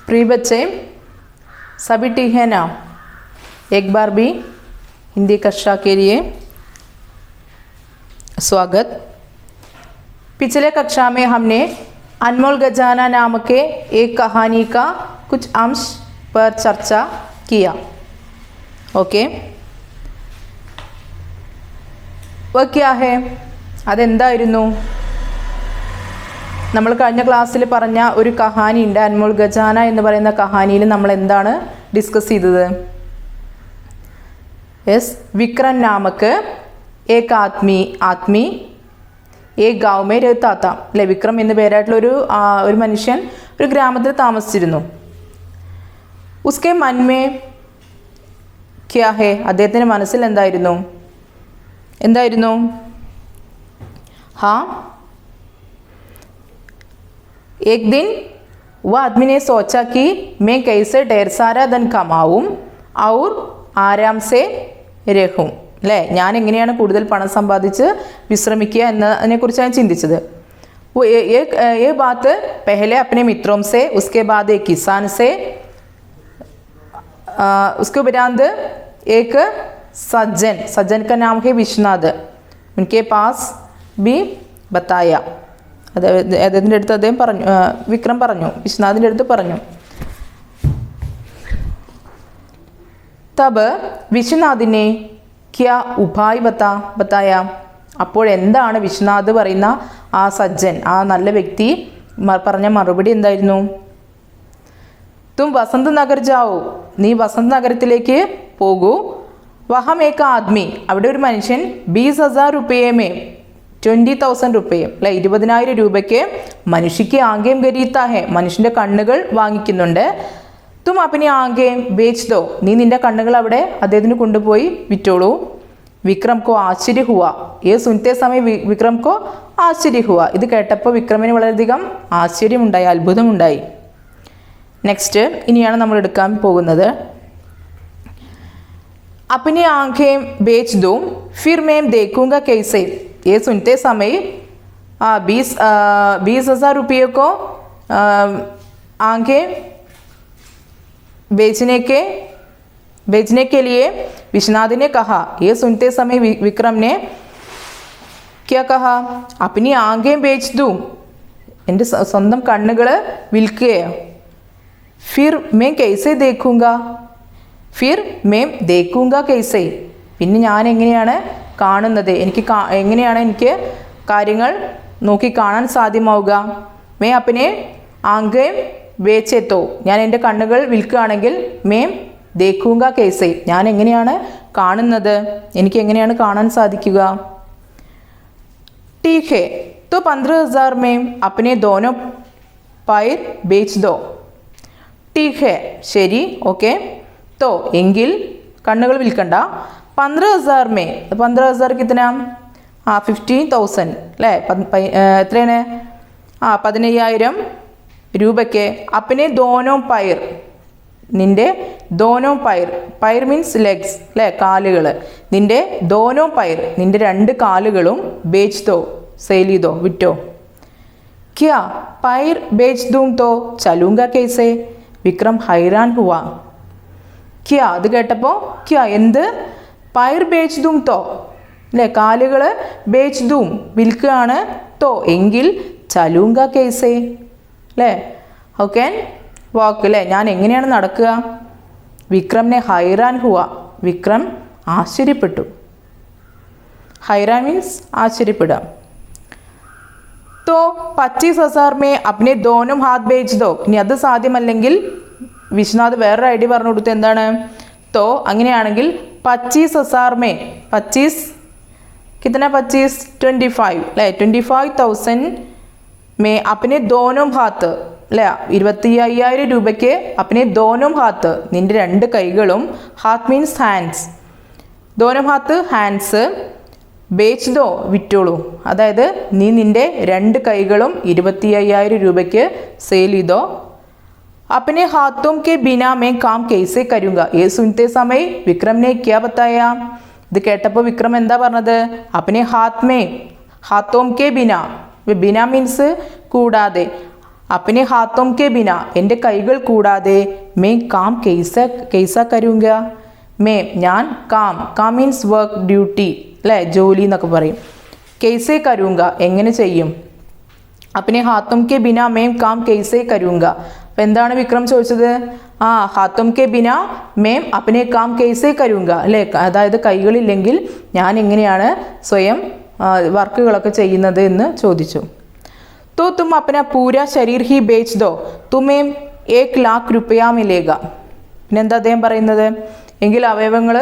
प्रिय बच्चे, सभी ठीक है ना? एक बार भी हिंदी कक्षा के लिए स्वागत। पिछले कक्षा में हमने अनमोल खजाना नाम के एक कहानी का कुछ अंश पर चर्चा किया। ओके, वह क्या है? അതെന്തായിരുന്നു? നമ്മൾ കഴിഞ്ഞ ക്ലാസ്സിൽ പറഞ്ഞ ഒരു കഹാനി ഉണ്ട്, അൻമോൾ ഖജാന എന്ന് പറയുന്ന കഹാനിയിൽ നമ്മൾ എന്താണ് ഡിസ്കസ് ചെയ്തത്? യെസ്, വിക്രം നാമക്ക് ഏക് ആത്മി ഏക് ഗാവ് മേ രഹതാ താ. അല്ലേ, വിക്രം എന്ന് പേരായിട്ടുള്ള ഒരു മനുഷ്യൻ ഒരു ഗ്രാമത്തിൽ താമസിച്ചിരുന്നു. ഉസ്കെ മൻ മേ ക്യാ ഹേ? അദ്ദേഹത്തിൻ്റെ മനസ്സിൽ എന്തായിരുന്നു? हाँ, एक दिन वह आदमी ने सोचा कि मैं कैसे ढेर सारा धन कमाऊं और आराम से रहूं. അല്ലേ, ഞാൻ എങ്ങനെയാണ് കൂടുതൽ പണം സമ്പാദിച്ച് വിശ്രമിക്കുക എന്നതിനെ കുറിച്ചാണ് ചിന്തിച്ചത്. ये बात पहले अपने मित्रों से, उसके बाद एक किसान से, उसके उपरांत एक सज्जन का नाम है विश्वनाथ, उनके पास भी बताയ. അദ്ദേഹത്തിൻ്റെ അടുത്ത് അദ്ദേഹം പറഞ്ഞു, വിക്രം പറഞ്ഞു, വിശ്വനാഥിൻ്റെ അടുത്ത് പറഞ്ഞു. തബ് വിശ്വനാഥിനെ ക്യാ ഉപായ് ബത്തായ. അപ്പോഴെന്താണ് വിശ്വനാഥ് പറയുന്ന ആ സജ്ജൻ, ആ നല്ല വ്യക്തി പറഞ്ഞ മറുപടി എന്തായിരുന്നു? തും വസന്ത് നഗർ ജാവോ, നീ വസന്ത് നഗരത്തിലേക്ക് പോകൂ. വഹം ഏക ആദ്മി, അവിടെ ഒരു മനുഷ്യൻ 20,000 रुपये में 20,000 रुपये, അല്ലെ 20,000 രൂപയ്ക്ക് മനുഷ്യക്ക് ആംഗേം ഖരീദാ ഹെ, മനുഷ്യൻ്റെ കണ്ണുകൾ വാങ്ങിക്കുന്നുണ്ട്. തും അപ്പനി ആംഗേം ബേച്ച് ദോ, നീ നിന്റെ കണ്ണുകൾ അവിടെ അദ്ദേഹത്തിന് കൊണ്ടുപോയി വിറ്റോളൂ. വിക്രം കോ ആശ്ചര്യ ഹുവ, ഏ സുനത്തെ സമയം വിക്രം കോ ആശ്ചര്യ ഹുവ. ഇത് കേട്ടപ്പോൾ വിക്രമിന് വളരെയധികം ആശ്ചര്യമുണ്ടായി, അത്ഭുതമുണ്ടായി. നെക്സ്റ്റ് ഇനിയാണ് നമ്മൾ എടുക്കാൻ പോകുന്നത്. अपनी आंखें बेच दूँ फिर मैं देखूँगा कैसे. ये सुनते समय 20,000 रुपये को आंखें बेचने के लिए विश्वनाथ ने कहा. ये सुनते समय विक्रम ने क्या कहा? अपनी आंखें बेच दूँ, എൻ്റെ സ്വന്തം കണ്ണുകൾ വിൽക്കുകയാണ്. फिर मैं कैसे देखूँगा, ഫിർ മേം ദേഖൂങ്ക കൈസേ, പിന്നെ ഞാൻ എങ്ങനെയാണ് കാണുന്നത്, എങ്ങനെയാണ് എനിക്ക് കാര്യങ്ങൾ നോക്കി കാണാൻ സാധ്യമാവുക? മേ അപ്പനെ ആംഗേം വേച്ചെത്തോ, ഞാൻ എൻ്റെ കണ്ണുകൾ വിൽക്കുകയാണെങ്കിൽ മേം ദേഖൂങ്ക കൈസേ, ഞാൻ എങ്ങനെയാണ് കാണുന്നത്, എനിക്ക് എങ്ങനെയാണ് കാണാൻ സാധിക്കുക? ठीक है, तो 15,000 में अपने दोनों पैर बेच दो. ठीक है, ശരി, ഓക്കെ. तो എങ്കിൽ കണ്ണുകൾ വിൽക്കണ്ട. 15,000 में 15,000 കിത്തന? 15,000 അല്ലേ, എത്രയാണ്? 15,000 രൂപയ്ക്ക് അപ്പനെ ദോനോ പയർ, നിൻ്റെ ദോനോ പയർ മീൻസ് ലെഗ്സ് അല്ലേ, കാലുകൾ, നിൻ്റെ ദോനോ പയർ, നിൻ്റെ 2 കാലുകളും ബേച്ച് ദോ, സെയിൽ ചെയ്തോ, വിറ്റോ. ക്യാ പയർ ബേച്ച് ദൂം തോ ചലൂങ്ക കേസേ. വിക്രം ഹൈറാൻ ഹുവാ. ക്യാ, അത് കേട്ടപ്പോൾ ക്യാ, എന്ത്? പയർ ബേച്ച് ദൂം തോ, അല്ലേ, കാലുകൾ ബേച്ച് ദൂം വിൽക്കുകയാണ്, തോ എങ്കിൽ ചലൂങ്ക കേസേ, അല്ലേ, ഹൗ ക്യാൻ വാക്ക്, അല്ലേ, ഞാൻ എങ്ങനെയാണ് നടക്കുക? വിക്രമിനെ ഹൈറാൻ ഹുവ, വിക്രം ആശ്ചര്യപ്പെട്ടു. ഹൈറാൻ മീൻസ് ആശ്ചര്യപ്പെടുക. തോ 25,000 में अपने दोनों हाथ बेच दो. ഇനി അത് സാധ്യമല്ലെങ്കിൽ വിശ്വനാഥ് വേറൊരു ഐഡിയ പറഞ്ഞു കൊടുത്തു. എന്താണ്? തോ അങ്ങനെയാണെങ്കിൽ 25,000 में 25 कितना 25 25 അല്ലേ, 25,000 में अपने दोनों हाथ അല്ലേ, 25,000 രൂപയ്ക്ക് अपने दोनों हाथ, നിൻ്റെ 2 കൈകളും, ഹാത്ത് മീൻസ് ഹാൻഡ്സ്, दोनों हाथ ഹാൻഡ്സ്, ബേച്ച് ദോ വിറ്റോളൂ, അതായത് നീ നിൻ്റെ 2 കൈകളും 25,000 രൂപയ്ക്ക് സെയിൽ ചെയ്തോ. अपने हाथों के बिना मैं काम कैसे करूँगा. ये सुनते समय विक्रम ने क्या बताया? ഇത് കേട്ടപ്പോൾ വിക്രം എന്താ പറഞ്ഞത്? अपने हाथ में हाथों के बिना, बिना मीन्स കൂടാതെ, अपने हाथों के बिना എൻ്റെ കൈകൾ കൂടാതെ मैं काम कैसा करूँगा मैं ഞാൻ കാം മീൻസ് വർക്ക് ഡ്യൂട്ടി അല്ലേ, ജോലി എന്നൊക്കെ പറയും. कैसे करूँगा എങ്ങനെ ചെയ്യും. अपने हाथों के बिना मैं काम कैसे करूँगा. അപ്പം എന്താണ് വിക്രം ചോദിച്ചത്? ഹാത്തും കെ ബിന മേം അപ്നെ കാം കേസേ കരുങ്ക അല്ലേ, അതായത് കൈകളില്ലെങ്കിൽ ഞാൻ എങ്ങനെയാണ് സ്വയം വർക്കുകളൊക്കെ ചെയ്യുന്നത് എന്ന് ചോദിച്ചു. तो तुम अपना पूरा शरीर ही बेच दो तुम्हें 1,00,000 रुपया मिलेगा. പിന്നെന്താ അദ്ദേഹം പറയുന്നത്? എങ്കിൽ അവയവങ്ങൾ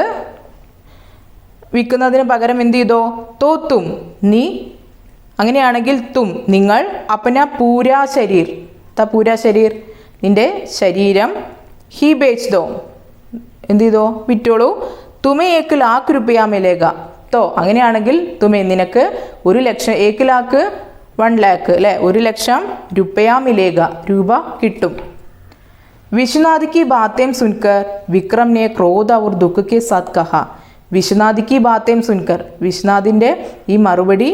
വിൽക്കുന്നതിന് പകരം എന്ത് ചെയ്തോ? തോത്തും നീ അങ്ങനെയാണെങ്കിൽ നിങ്ങൾ അപ്പന പൂരാ ശരീർ പൂരാ ശരീർ നിന്റെ ശരീരം ഹി ബേച്ച് ദോ എന്ത് ചെയ്തോ? വിറ്റോളൂ. തുമേ 1,00,000 रुपया मिलेगा. അങ്ങനെയാണെങ്കിൽ നിനക്ക് 1,00,000 1,00,000 1,00,000 അല്ലേ, 1,00,000 रुपया मिलेगा രൂപ കിട്ടും. विश्वनाथ की बातें सुनकर विक्रम ने क्रोध और दुख के साथ कहा. വിശ്വനാഥ് की बातें सुनकर വിശ്വനാഥിൻ്റെ ഈ മറുപടി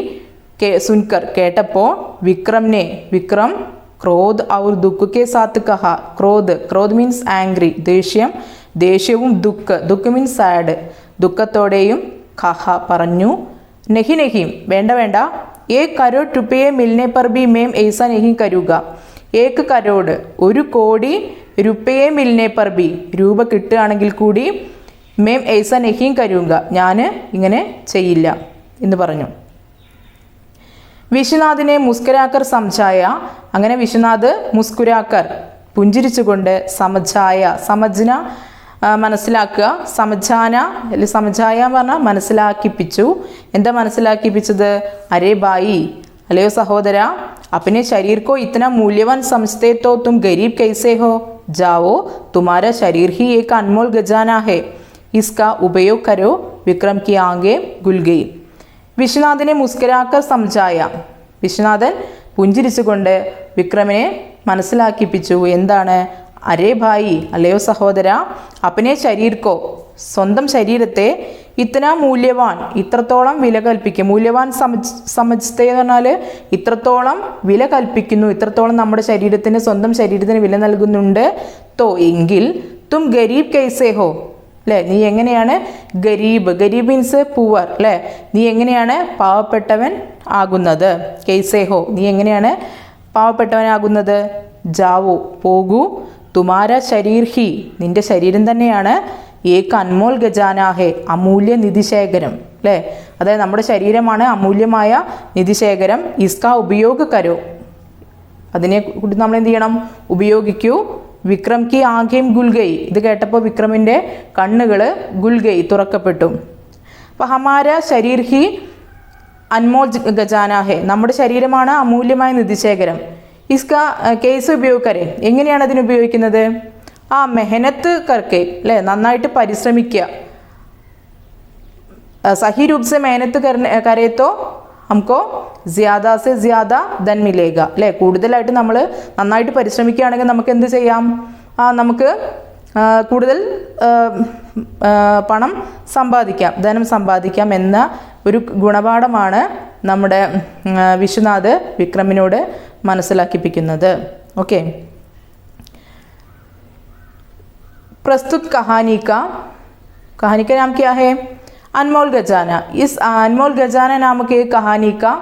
സുൻകർ കേട്ടപ്പോൾ വിക്രം ക്രോധ് ഔർ ദുഃഖ് കെ സാത്ത് കഹ. ക്രോധ് മീൻസ് ആംഗ്രി, ദേഷ്യവും ദുഃഖ് മീൻസ് സാഡ്, ദുഃഖത്തോടെയും കഹ പറഞ്ഞു. നെഹി വേണ്ട 1 करोड़ रुपये मिलने पर भी मैं ऐसा नहीं करूँगा. 1 करोड़ 1 കോടി रुपये मिलने पर भी രൂപ കിട്ടുകയാണെങ്കിൽ കൂടി മേം ऐसा नहीं करूँगा ഞാൻ ഇങ്ങനെ ചെയ്യില്ല എന്ന് പറഞ്ഞു. വിശ്വനാഥിനെ മുസ്കുരാക്കർ സമജായ. അങ്ങനെ വിശ്വനാഥ് മുസ്കുരാക്കർ പുഞ്ചിരിച്ചുകൊണ്ട് സമജ്ന മനസ്സിലാക്കുക, സമജായ എന്ന് പറഞ്ഞാൽ മനസ്സിലാക്കിപ്പിച്ചു. എന്താ മനസ്സിലാക്കിപ്പിച്ചത്? അരേ ബായി അല്ലയോ സഹോദര, अपने शरीर को इतना मूल्यवान समझते तो तुम गरीब कैसे हो. जाओ तुम्हारा शरीर ही एक अनमोल खजाना है, इसका उपयोग करो. विक्रम की आंखें खुल गई. വിശ്വനാഥിനെ മുസ്കുരാക്കർ സമജായ. വിശ്വനാഥൻ പുഞ്ചിരിച്ചുകൊണ്ട് വിക്രമിനെ മനസ്സിലാക്കിപ്പിച്ചു. എന്താണ്? അരേ ഭായി അല്ലയോ സഹോദര, അപ്പനെ ശരീർക്കോ സ്വന്തം ശരീരത്തെ ഇത്തന മൂല്യവാൻ ഇത്രത്തോളം വില കൽപ്പിക്കും. മൂല്യവാൻ സമജ്തേ എന്ന് പറഞ്ഞാൽ ഇത്രത്തോളം വില കൽപ്പിക്കുന്നു, ഇത്രത്തോളം നമ്മുടെ ശരീരത്തിന് സ്വന്തം ശരീരത്തിന് വില നൽകുന്നുണ്ട്. എങ്കിൽ തും ഗരീബ് കൈസേ ഹോ അല്ലേ, നീ എങ്ങനെയാണ് ഗരീബ് മീൻസ് പൂവർ അല്ലേ, നീ എങ്ങനെയാണ് പാവപ്പെട്ടവൻ ആകുന്നത്. കൈസേ ഹോ നീ എങ്ങനെയാണ് പാവപ്പെട്ടവനാകുന്നത്. ജാവോ പോകൂ. തുമാര ശരീർ ഹി നിന്റെ ശരീരം തന്നെയാണ് ഏക അൻമോൽ ഖജാനാഹെ അമൂല്യ നിധിശേഖരം അല്ലേ, അതായത് നമ്മുടെ ശരീരമാണ് അമൂല്യമായ നിധിശേഖരം. ഇസ്കാ ഉപയോഗ കരോ അതിനെ കൂടി നമ്മൾ എന്ത് ചെയ്യണം? ഉപയോഗിക്കൂ. വിക്രം കി ആംഖേം ഗുൽഗൈ. ഇത് കേട്ടപ്പോൾ വിക്രമിൻ്റെ കണ്ണുകൾ ഗുൽഗൈ തുറക്കപ്പെട്ടു. അപ്പോൾ ഹമാര ശരീർ ഹി അൻമോൽ ഖജാനാഹെ നമ്മുടെ ശരീരമാണ് അമൂല്യമായ നിധിശേഖരം. ഇസ്ക കേസ് ഉപയോഗിക്കരെ എങ്ങനെയാണ് അതിന് ഉപയോഗിക്കുന്നത്? മെഹനത്ത് കർക്കെ അല്ലേ, നന്നായിട്ട് പരിശ്രമിക്കുക. സഹി രൂപ് സെ മെഹനത്ത് കരേ തോ ഹംകോ ജ്യാദാ സെ ജ്യാദാ ധൻ മിലേഗ അല്ലേ, കൂടുതലായിട്ട് നമ്മൾ നന്നായിട്ട് പരിശ്രമിക്കുകയാണെങ്കിൽ നമുക്ക് എന്ത് ചെയ്യാം? നമുക്ക് കൂടുതൽ പണം സമ്പാദിക്കാം, ധനം സമ്പാദിക്കാം എന്ന ഒരു ഗുണപാഠമാണ് നമ്മുടെ വിശ്വനാഥ് വിക്രമിനോട് മനസ്സിലാക്കിപ്പിക്കുന്നത്. ഓക്കെ, प्रस्तुत कहानी का नाम क्या है? अनमोल खजाना. इस अनमोल खजाना नामक कहानी का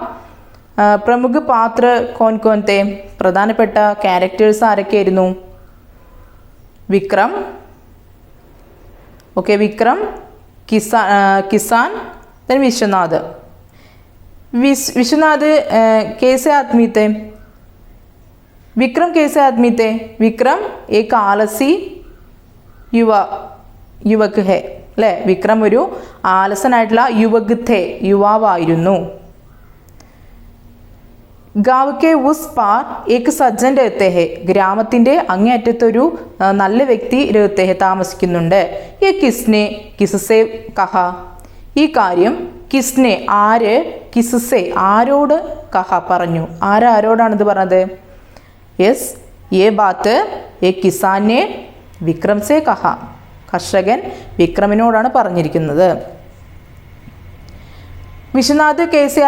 प्रमुख पात्र कौन कौन थे? പ്രധാനപ്പെട്ട ക്യാരക്ടേഴ്സ് ആരൊക്കെയായിരുന്നു? Vikram, okay, Vikram, Kisan, then Vishwanath. विश्वनाथ कैसे आदमी थे? विक्रम कैसे आदमी थे? विक्रम एक आलसी യുവക് ഹെ അല്ലേ, വിക്രം ഒരു ആലസനായിട്ടുള്ള യുവാവായിരുന്നു. ഗാവ് കെ ഉസ് പാർ ഏക് സജ്ജൻ രഹത്തെ ഹെ ഗ്രാമത്തിൻ്റെ അങ്ങേയറ്റത്തൊരു നല്ല വ്യക്തി രഹത്തെ ഹെ താമസിക്കുന്നുണ്ട്. യെ കിസ്സെ കഹ ഈ കാര്യം കിസ്നെ കിസ്സെ ആരോട് കഹ പറഞ്ഞു. ആരോടാണിത് പറഞ്ഞത്? യെസ്, യേ ബാത്ത് യേ കിസാനെ വിക്രം സേ കഹ കർഷകൻ വിക്രമിനോടാണ് പറഞ്ഞിരിക്കുന്നത്. വിശ്വനാഥ് കേസെ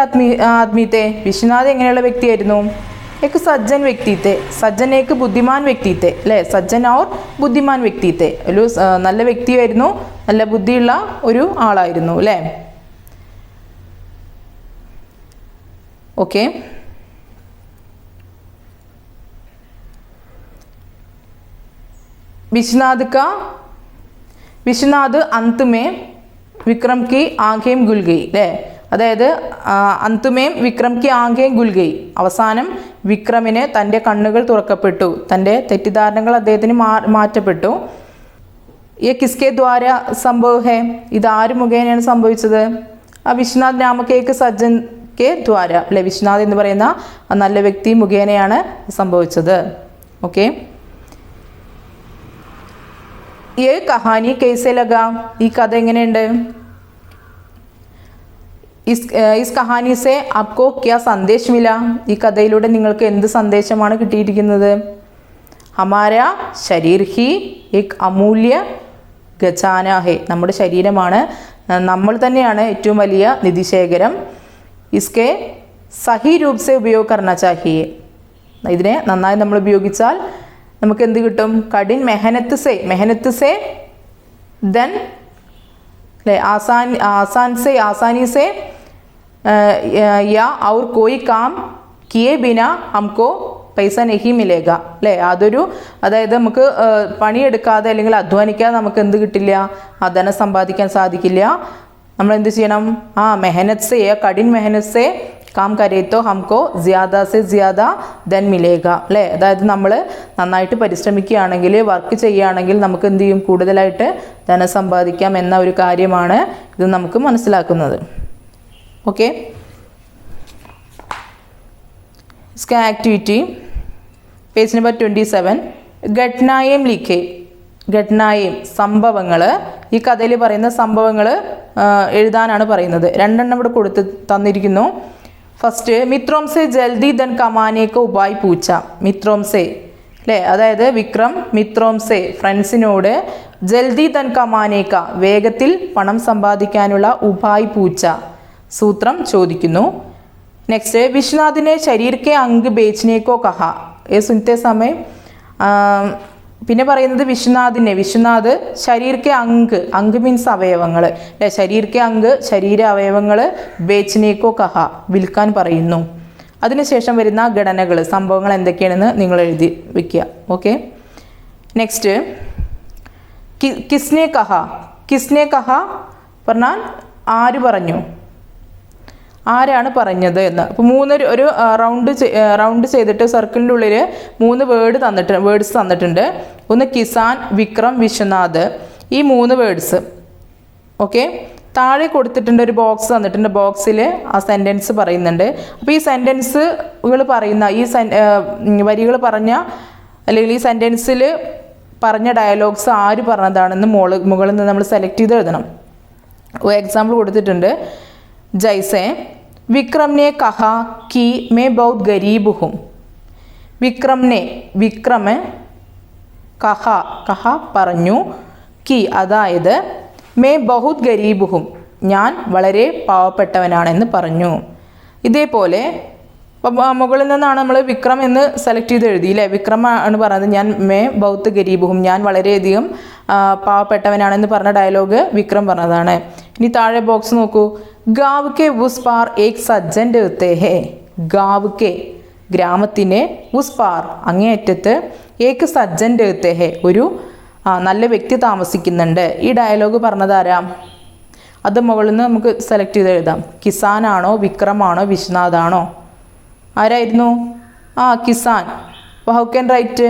ആദ്മീത്തെ വിശ്വനാഥ് എങ്ങനെയുള്ള വ്യക്തിയായിരുന്നു? एक सज्जन व्यक्ति थे, സജ്ജൻ एक ബുദ്ധിമാൻ വ്യക്തി थे അല്ലേ, സജ്ജൻ और ബുദ്ധിമാൻ വ്യക്തി थे, ഒരു നല്ല വ്യക്തിയായിരുന്നു, നല്ല ബുദ്ധിയുള്ള ഒരു ആളായിരുന്നു അല്ലേ. ഓക്കെ, വിശ്വനാഥ് അന്ത്മേ വിക്രം की आंखें गुल गई അല്ലേ, അതായത് അന്തുമേം വിക്രം കി ആംഖേം ഗുൽ ഗയി, അവസാനം വിക്രമിന് തൻ്റെ കണ്ണുകൾ തുറക്കപ്പെട്ടു, തൻ്റെ തെറ്റിദ്ധാരണകൾ അദ്ദേഹത്തിന് മാറ്റപ്പെട്ടു. യേ കിസ്കെ ദ്വാര സംഭവ് ഹേ, ഇത് ആര് മുഖേനയാണ് സംഭവിച്ചത്? വിശ്വനാഥ് നാമക് ഏക് സജ്ജൻ കെ ദ്വാര അല്ലെ, വിശ്വനാഥ് എന്ന് പറയുന്ന നല്ല വ്യക്തി മുഖേനയാണ് സംഭവിച്ചത്. ഓക്കെ, യേ കഹാനി കൈസെ ലഗാ, ഈ കഥ എങ്ങനെയുണ്ട്? इस कहानी से आपको क्या संदेश मिला? ഈ കഥയിലൂടെ നിങ്ങൾക്ക് എന്ത് സന്ദേശമാണ് കിട്ടിയിരിക്കുന്നത്? हमारा शरीर ही एक अमूल्य ഖജാന ഹേ, നമ്മുടെ ശരീരമാണ്, നമ്മൾ തന്നെയാണ് ഏറ്റവും വലിയ നിധിശേഖരം. इसके सही रूप से उपयोग करना चाहिए, ഇതിനെ നന്നായി നമ്മൾ ഉപയോഗിച്ചാൽ നമുക്ക് എന്ത് കിട്ടും? കഠിൻ മെഹനത്ത് സേ ദെൻ आसानी से या और कोई काम किए बिना हमको പൈസ നെഹി മിലേഗ അല്ലേ, അതായത് നമുക്ക് പണിയെടുക്കാതെ അല്ലെങ്കിൽ അധ്വാനിക്കാതെ നമുക്ക് എന്ത് കിട്ടില്ല? ധനം സമ്പാദിക്കാൻ സാധിക്കില്ല. നമ്മൾ എന്ത് ചെയ്യണം? മെഹനത്ത് സേ, കഠിൻ മെഹനത്ത് സേ കാം കരേ തോ ഹംകോ ജ്യാദാ സെ ജ്യാദാ ധൻ മിലേഗ അല്ലേ, അതായത് നമ്മൾ നന്നായിട്ട് പരിശ്രമിക്കുകയാണെങ്കിൽ, വർക്ക് ചെയ്യുകയാണെങ്കിൽ നമുക്ക് എന്ത് ചെയ്യും? കൂടുതലായിട്ട് ധനം സമ്പാദിക്കാം എന്ന ഒരു കാര്യമാണ് ഇത് നമുക്ക് മനസ്സിലാക്കുന്നത്. ഓക്കെ, इसका एक्टिविटी പേജ് നമ്പർ 27. ഘട്നായേം ലിഖേ, ഘട്നായേം സംഭവങ്ങൾ, ഈ കഥയിൽ പറയുന്ന സംഭവങ്ങൾ എഴുതാനാണ് പറയുന്നത്. 2 എണ്ണം ഇവിടെ തന്നിരിക്കുന്നു. ഫസ്റ്റ്, മിത്രോം സെ ജൽദി ധൻ കമാനേക്ക ഉപായ് പൂച്ച. മിത്രോം സെ അല്ലേ, അതായത് വിക്രം മിത്രോം സെ ഫ്രണ്ട്സിനോട് ജൽദി ധൻ കമാനേക്ക വേഗത്തിൽ പണം സമ്പാദിക്കാനുള്ള ഉപായ് പൂച്ച സൂത്രം ചോദിക്കുന്നു. നെക്സ്റ്റ്, വിശ്വനാഥിനെ ശരീർ കെ അംഗ് ബേച്ച്നേക്കോ കഹ. സുനത്തെ സമയം പിന്നെ പറയുന്നത് വിശ്വനാഥ് ശരീർ കെ അംഗ് മീൻസ് അവയവങ്ങൾ അല്ലെ, ശരീർ കെ അംഗ് ശരീര അവയവങ്ങൾ ബേച്ച്നേക്കോ കഹ വിൽക്കാൻ പറയുന്നു. അതിനുശേഷം വരുന്ന ഘടനകൾ സംഭവങ്ങൾ എന്തൊക്കെയാണെന്ന് നിങ്ങൾ എഴുതി വയ്ക്കുക. ഓക്കെ, നെക്സ്റ്റ്, കിസ്നെ കഹ പറഞ്ഞാൽ ആര് പറഞ്ഞു, ആരാണ് പറഞ്ഞത് എന്ന്. അപ്പോൾ ഒരു റൗണ്ട് ചെയ്തിട്ട് സർക്കിളിൻ്റെ ഉള്ളിൽ 3 വേർഡ്സ് തന്നിട്ടുണ്ട്. ഒന്ന് കിസാൻ, വിക്രം, വിശ്വനാഥ്, ഈ 3 വേർഡ്സ്. ഓക്കെ, താഴെ കൊടുത്തിട്ടുണ്ട് ഒരു ബോക്സ് തന്നിട്ടുണ്ട്. ബോക്സിൽ ആ സെൻറ്റൻസ് പറയുന്നുണ്ട്. അപ്പോൾ ഈ സെൻറ്റൻസുകൾ പറയുന്ന വരികൾ പറഞ്ഞ അല്ലെങ്കിൽ ഈ സെൻറ്റൻസിൽ പറഞ്ഞ ഡയലോഗ്സ് ആര് പറഞ്ഞതാണെന്ന് മുകളിൽ നിന്ന് നമ്മൾ സെലക്ട് ചെയ്ത് എഴുതണം. എക്സാമ്പിൾ കൊടുത്തിട്ടുണ്ട്. ജൈസെ വിക്രം ने कहा कि मैं बहुत गरीब हूँ. വിക്രം കഹ പറഞ്ഞു, കി അതായത് മേ ബഹുത് ഗരീബ് ഹും ഞാൻ വളരെ പാവപ്പെട്ടവനാണെന്ന് പറഞ്ഞു. ഇതേപോലെ മുകളിൽ നിന്നാണ് നമ്മൾ വിക്രം എന്ന് സെലക്ട് ചെയ്ത് എഴുതി അല്ലേ. വിക്രം ആണ് പറയുന്നത് ഞാൻ മേ ബഹുത്ത് ഗരീബ് ഹും ഞാൻ വളരെയധികം പാവപ്പെട്ടവനാണെന്ന് പറഞ്ഞ ഡയലോഗ് വിക്രം പറഞ്ഞതാണ്. ഇനി താഴെ ബോക്സ് നോക്കൂ. ഗാവ് കെ ഉസ് പാർ ഏക് സജ്ജൻ രഹത്തെ ഹേ. ഗാവ് കെ ഗ്രാമത്തിൻ്റെ ഉസ് പാർ അങ്ങേയറ്റത്ത് ഏക് സജ്ജൻ രഹത്തെ ഹേ ഒരു നല്ല വ്യക്തി താമസിക്കുന്നുണ്ട്. ഈ ഡയലോഗ് പറഞ്ഞതാരാ? അത് മുകളിൽ നിന്ന് നമുക്ക് സെലക്ട് ചെയ്ത് എഴുതാം. കിസാനാണോ, വിക്രമാണോ, വിശ്വനാഥാണോ? ആരായിരുന്നു? കിസാൻ. അപ്പോൾ ഹൗ ക്യാൻ റൈറ്റ്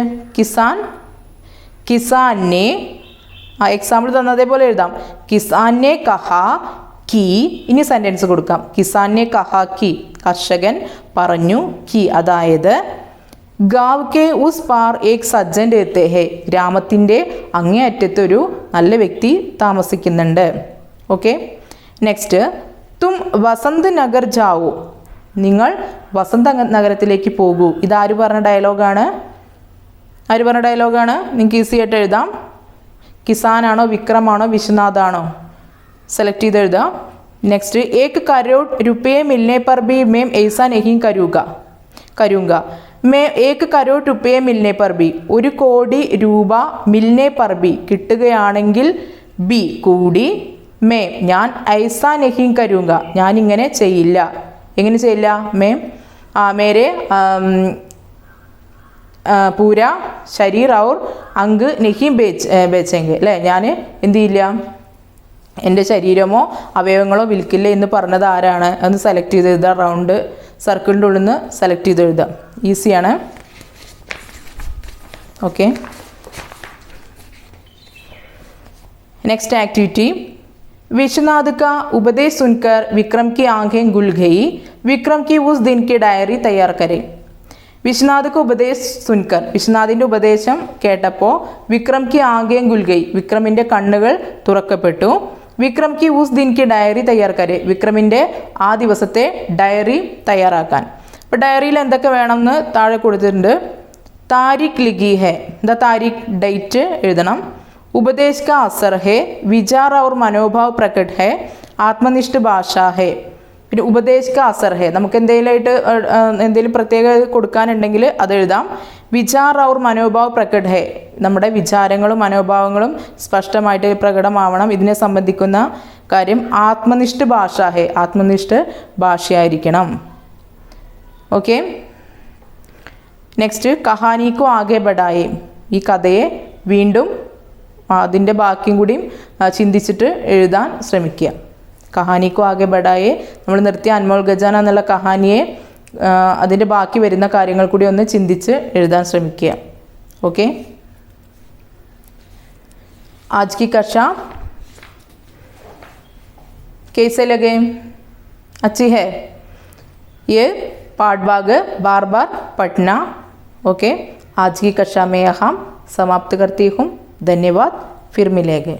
കിസാനെ എക്സാമ്പിൾ തന്നതേപോലെ എഴുതാം. കിസാനെ കഹ കി. ഇനി സെൻറ്റൻസ് കൊടുക്കാം. കിസാനെ കഹ കി കർഷകൻ പറഞ്ഞു, കി അതായത് ഗാവ് കെ ഉസ് പാർ ഏക് സജ്ജൻ രഹത്തെ ഹേ ഗ്രാമത്തിൻ്റെ അങ്ങേയറ്റത്തൊരു നല്ല വ്യക്തി താമസിക്കുന്നുണ്ട്. ഓക്കെ, നെക്സ്റ്റ്, തും വസന്ത് നഗർ ജാവോ നിങ്ങൾ വസന്ത നഗരത്തിലേക്ക് പോകൂ. ഇതാര് പറഞ്ഞ ഡയലോഗാണ്? നിങ്ങൾക്ക് ഈസി ആയിട്ട് എഴുതാം. കിസാനാണോ, വിക്രമാണോ, വിശ്വനാഥാണോ? സെലക്ട് ചെയ്ത് എഴുതാം. നെക്സ്റ്റ്, एक करोड़ रुपये मिलने पर भी मैं ऐसा नहीं करूँगा. मैं 1 करोड़ रुपये मिलने पर भी 1 കോടി രൂപ മിൽനെ പർ ബി കിട്ടുകയാണെങ്കിൽ ബി കൂടി മേ ഞാൻ ഐസാ നഹീം കരൂങ്ക ഞാൻ ഇങ്ങനെ ചെയ്യില്ല. എങ്ങനെ ചെയ്യില്ല? മേ മേരെ പൂര ശരീർ ഔർ അങ്ക് നഹീം ബേച്ചെങ്കിൽ അല്ലേ, ഞാൻ എന്ത് ചെയ്യില്ല, എൻ്റെ ശരീരമോ അവയവങ്ങളോ വിൽക്കില്ല എന്ന് പറഞ്ഞത് ആരാണ്? അതൊന്ന് സെലക്ട് ചെയ്ത് എഴുതാം. റൗണ്ട് സർക്കിളിൻ്റെ ഉള്ളിൽ നിന്ന് സെലക്ട് ചെയ്ത് എഴുതാം. ഈസിയാണ്. Okay, next activity. विश्वनाथ का उपदेश सुनकर विक्रम की आंखें गुल गई. विक्रम की उस दिन की डायरी तैयार करें. വിശ്വനാഥ് ഉപദേശ് സുൻകർ വിശ്വനാഥിൻ്റെ ഉപദേശം കേട്ടപ്പോൾ വിക്രം കി ആംഖേൻ ഗുൽ ഗയി വിക്രമിൻ്റെ കണ്ണുകൾ തുറക്കപ്പെട്ടു. വിക്രം കി ഉസ് ദിൻ കി ഡയറി തയ്യാർ കരെ വിക്രമിൻ്റെ ആ ദിവസത്തെ ഡയറി തയ്യാറാക്കാൻ. അപ്പോൾ ഡയറിയിൽ എന്തൊക്കെ വേണമെന്ന് താഴെ കൊടുത്തിട്ടുണ്ട്. താരിഖ് ലിഖി ഹെ, എന്താ താരിഖ്, ഡേറ്റ് എഴുതണം. ഉപദേശ് കാ അസർ ഹെ, വിചാർ ഔർ മനോഭാവ് പ്രകട് ഹെ, ആത്മനിഷ്ഠ ഭാഷ ഹെ. പിന്നെ ഉപദേശ് കാ അസർ ഹെ, നമുക്ക് എന്തെങ്കിലും പ്രത്യേക കൊടുക്കാനുണ്ടെങ്കിൽ അത് എഴുതാം. വിചാർ ഔർ മനോഭാവ് പ്രകട് ഹെ, നമ്മുടെ വിചാരങ്ങളും മനോഭാവങ്ങളും സ്പഷ്ടമായിട്ട് പ്രകടമാവണം. ഇതിനെ സംബന്ധിക്കുന്ന കാര്യം ആത്മനിഷ്ഠ ഭാഷ ഹെ, ആത്മനിഷ്ഠ ഭാഷയായിരിക്കണം. ഓക്കെ, നെക്സ്റ്റ് കഹാനിക്കോ ആകെ ബഡായെ, ഈ കഥയെ വീണ്ടും അതിൻ്റെ ബാക്കിയും കൂടിയും ചിന്തിച്ചിട്ട് എഴുതാൻ ശ്രമിക്കുക. കഹാനിക്കോ ആകെ ബഡായെ, നമ്മൾ നിർത്തിയ അൻമോൾ ഖജാന എന്നുള്ള കഹാനിയെ അതിൻ്റെ ബാക്കി വരുന്ന കാര്യങ്ങൾ കൂടി ഒന്ന് ചിന്തിച്ച് എഴുതാൻ ശ്രമിക്കുക. ഓക്കെ, आज की कक्षा कैसे लगे? अच्छी है? ये पाठ भाग बार बार पढ़ना. ओके, आज की कक्षा में हम समाप्त करती हूँ. धन्यवाद, फिर मिलेंगे.